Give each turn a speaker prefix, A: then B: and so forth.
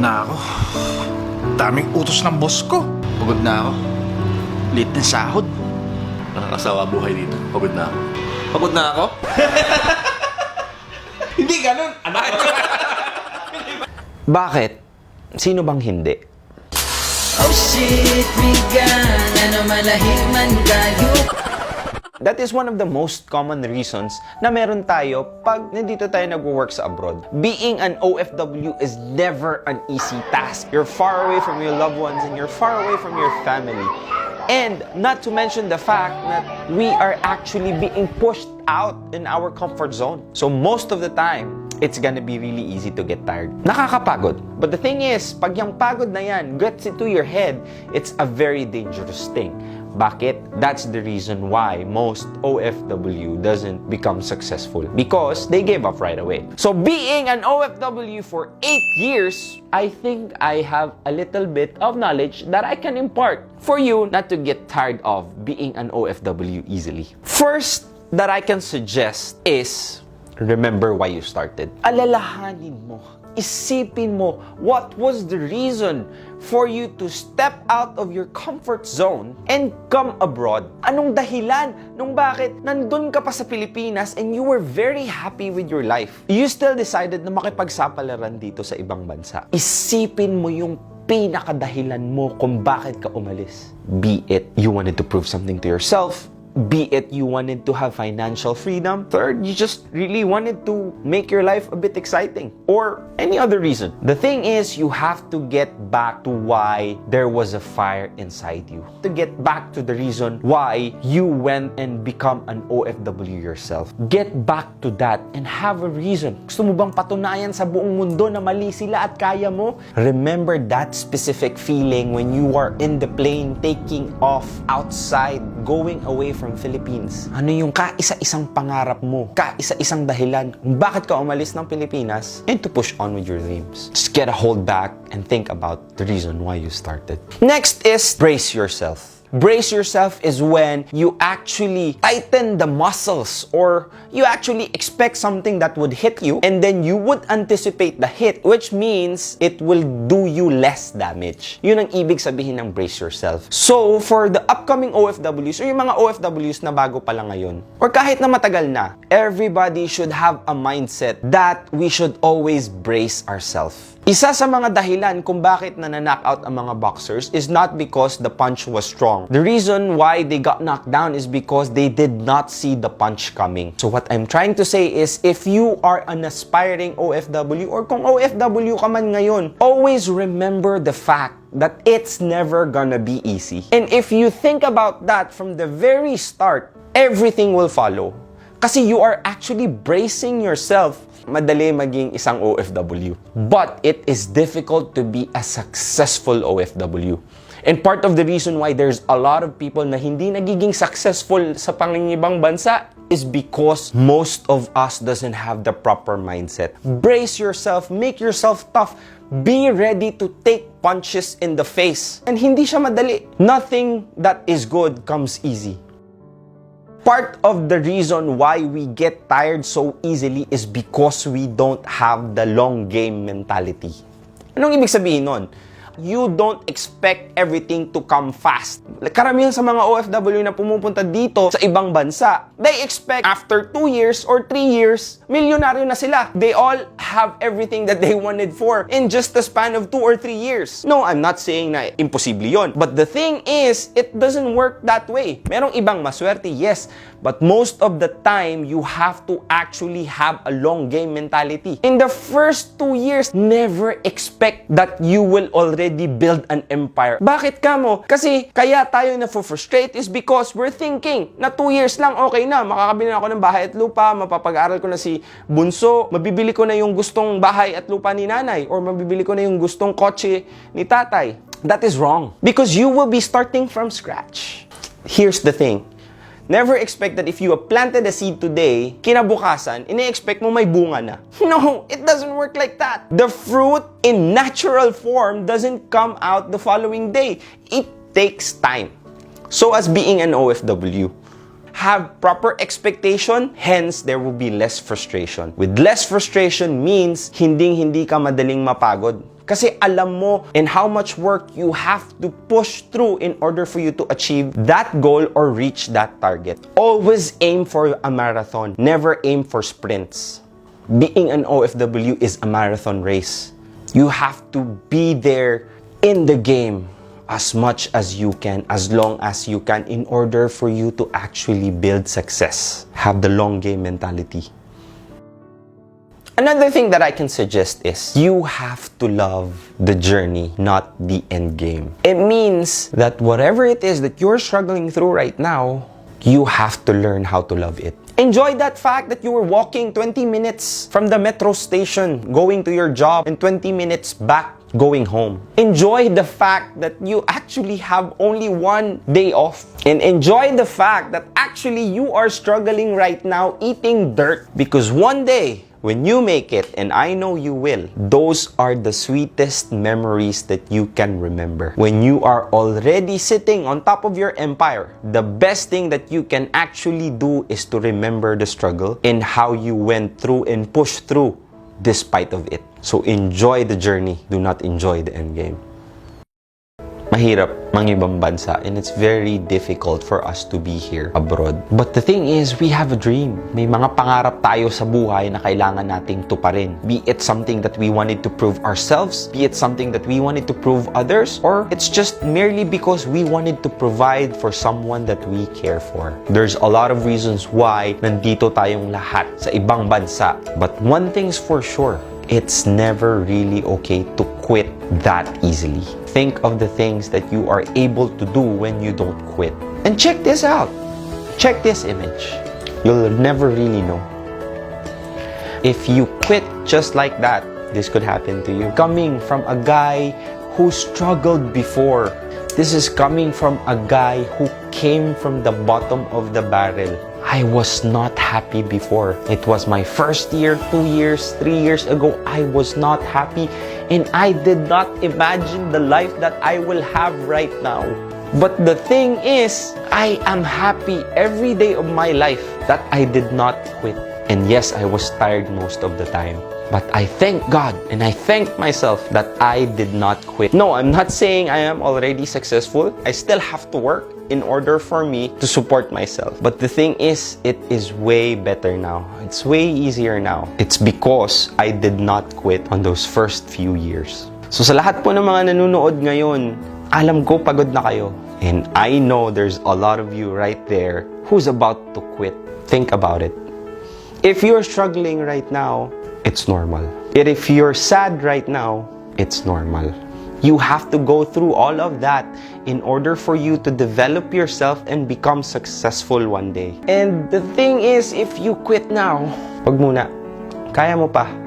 A: na ako. Daming utos ng boss ko. Pagod na ako. Late ng sahod.
B: Nakakasawa buhay dito. Pagod na ako.
A: Pagod na ako? Hindi ganun, anak.
C: Bakit? Sino bang hindi?
D: Oh shit, bigan, ano malahiman kayo.
C: That is one of the most common reasons na meron tayo pag nandito tayo nag-work sa abroad. Being an OFW is never an easy task. You're far away from your loved ones and you're far away from your family. And not to mention the fact that we are actually being pushed out in our comfort zone. So most of the time, it's gonna be really easy to get tired. Nakakapagod. But the thing is, pag yung pagod na yan gets into your head, it's a very dangerous thing. Bakit? That's the reason why most OFW doesn't become successful. Because they gave up right away. So being an OFW for 8 years, I think I have a little bit of knowledge that I can impart for you not to get tired of being an OFW easily. First that I can suggest is remember why you started. Alalahanin mo, isipin mo, what was the reason for you to step out of your comfort zone and come abroad? Anong dahilan nung bakit nandun ka pa sa Pilipinas and you were very happy with your life? You still decided na makipagsapalaran dito sa ibang bansa. Isipin mo yung pinakadahilan mo kung bakit ka umalis. Be it you wanted to prove something to yourself, be it you wanted to have financial freedom. Third, you just really wanted to make your life a bit exciting. Or any other reason. The thing is, you have to get back to why there was a fire inside you. To get back to the reason why you went and become an OFW yourself. Get back to that and have a reason. Gusto mo bang patunayan sa buong mundo na mali sila at kaya mo? Remember that specific feeling when you are in the plane taking off outside, going away from Philippines. Ano yung kaisa-isang pangarap mo, kaisa-isang dahilan kung bakit ka umalis ng Pilipinas and to push on with your dreams. Just get a hold back and think about the reason why you started. Next is brace yourself. Brace yourself is when you actually tighten the muscles or you actually expect something that would hit you and then you would anticipate the hit, which means it will do you less damage. Yun ang ibig sabihin ng brace yourself. So, for the upcoming OFWs or yung mga OFWs na bago pa lang ngayon or kahit na matagal na, everybody should have a mindset that we should always brace ourselves. Isa sa mga dahilan kung bakit nanaknock ang mga boxers is not because the punch was strong. The reason why they got knocked down is because they did not see the punch coming. So what I'm trying to say is, if you are an aspiring OFW or kung OFW ka man ngayon, always remember the fact that it's never gonna be easy. And if you think about that from the very start, everything will follow. Kasi you are actually bracing yourself. Madali maging isang OFW. But it is difficult to be a successful OFW. And part of the reason why there's a lot of people na hindi nagiging successful sa pangingibang bansa is because most of us doesn't have the proper mindset. Brace yourself, make yourself tough. Be ready to take punches in the face. And hindi siya madali. Nothing that is good comes easy. Part of the reason why we get tired so easily is because we don't have the long game mentality. Anong ibig sabihin nun? You don't expect everything to come fast. Karamihan sa mga OFW na pumupunta dito sa ibang bansa, they expect after 2 years or 3 years, milyonaryo na sila. They all have everything that they wanted for in just the span of 2 or 3 years. No, I'm not saying na imposible yon. But the thing is, it doesn't work that way. Merong ibang maswerte, yes. But most of the time, you have to actually have a long game mentality. In the first 2 years, never expect that you will already build an empire. Bakit ka mo? Kasi kaya tayo na-frustrate is because we're thinking na 2 years lang okay na. Makakabili na ako ng bahay at lupa, mapapag-aral ko na si bunso, mabibili ko na yung gustong bahay at lupa ni nanay, or mabibili ko na yung gustong kotse ni tatay. That is wrong. Because you will be starting from scratch. Here's the thing. Never expect that if you have planted a seed today, kinabukasan, ine-expect mo may bunga na. No, it doesn't work like that. The fruit in natural form doesn't come out the following day. It takes time. So as being an OFW, have proper expectation, hence there will be less frustration. With less frustration means hindi ka madaling mapagod. Kasi alam mo and how much work you have to push through in order for you to achieve that goal or reach that target. Always aim for a marathon. Never aim for sprints. Being an OFW is a marathon race. You have to be there in the game as much as you can, as long as you can, in order for you to actually build success. Have the long game mentality. Another thing that I can suggest is you have to love the journey, not the end game. It means that whatever it is that you're struggling through right now, you have to learn how to love it. Enjoy that fact that you were walking 20 minutes from the metro station going to your job and 20 minutes back going home. Enjoy the fact that you actually have only one day off. And enjoy the fact that actually you are struggling right now eating dirt. Because one day, when you make it, and I know you will, those are the sweetest memories that you can remember. When you are already sitting on top of your empire, the best thing that you can actually do is to remember the struggle and how you went through and pushed through despite of it. So enjoy the journey, do not enjoy the end game. Mahirap mangibang bansa and it's very difficult for us to be here abroad. But the thing is, we have a dream. May mga pangarap tayo sa buhay na kailangan nating tuparin. Be it something that we wanted to prove ourselves, be it something that we wanted to prove others, or it's just merely because we wanted to provide for someone that we care for. There's a lot of reasons why nandito tayong lahat sa ibang bansa. But one thing's for sure, it's never really okay to quit that easily. Think of the things that you are able to do when you don't quit. And check this out. Check this image. You'll never really know. If you quit just like that, this could happen to you. Coming from a guy who struggled before. This is coming from a guy who came from the bottom of the barrel. I was not happy before. It was my first year, 2 years, 3 years ago. I was not happy and I did not imagine the life that I will have right now. But the thing is, I am happy every day of my life that I did not quit. And yes, I was tired most of the time. But I thank God and I thank myself that I did not quit. No, I'm not saying I am already successful. I still have to work in order for me to support myself. But the thing is, it is way better now. It's way easier now. It's because I did not quit on those first few years. So sa lahat po ng mga nanonood ngayon, alam ko pagod na kayo. And I know there's a lot of you right there who's about to quit. Think about it. If you're struggling right now, it's normal. Yet if you're sad right now, it's normal. You have to go through all of that in order for you to develop yourself and become successful one day. And the thing is, if you quit now, wag muna. Kaya mo pa.